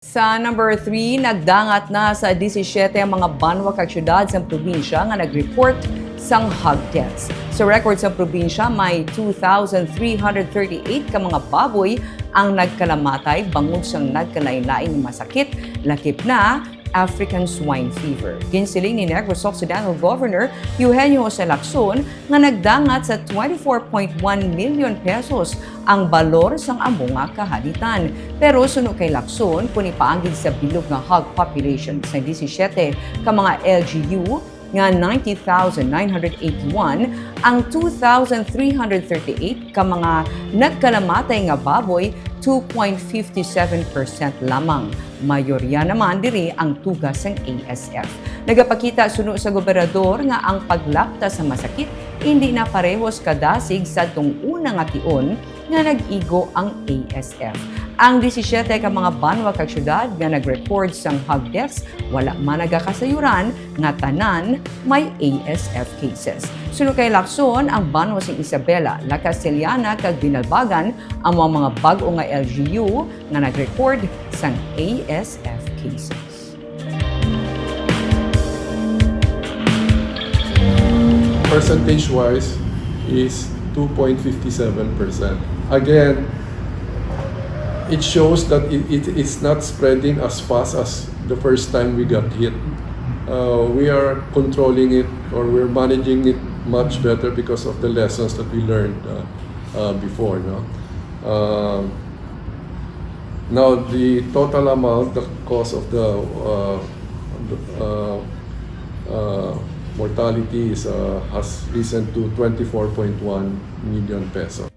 Sa number 3, nagdangat na sa 17 ang mga banwa kag syudad sa probinsya nga nag-report sang hog deaths. Sa record sa probinsya, may 2,338 ka mga baboy ang nagkalamatay bangod sang nagkalain-lain nga masakit, lakip na African swine fever. Ginsiling ni Negros Occidental Governor Eugenio Jose Lacson nga nagdangat sa 24.1 million pesos ang balor sang among nga kahalitan. Pero suno kay Lacson, kung ipaanggid sa bilog nga hog population sa 17 ka mga LGU nga 90,981, ang 2,338 ka mga nagkalamatay nga baboy 2.57% lamang. Mayorya naman diri ang tugas ng ASF. Nagapakita suno sa gobernador nga ang paglapta sa masakit hindi na parehos kadasig sa tung una nga tion nga nag-igo ang ASF. Ang 17 ka mga banwa kag syudad nga nag-record sang hog deaths wala man nagakasayuran nga tanan may ASF cases. Suno kay Lacson, ang banwa sing Isabela, La Castellana kag Binalbagan ang mga bag-o nga LGU nga nag-record sang ASF cases. Percentage-wise is 2.57%. Again, it shows that it's not spreading as fast as the first time we got hit. We are controlling it, or we're managing it much better because of the lessons that we learned before. No? Now, the total amount, the cost of the mortality has risen to 24.1 million pesos.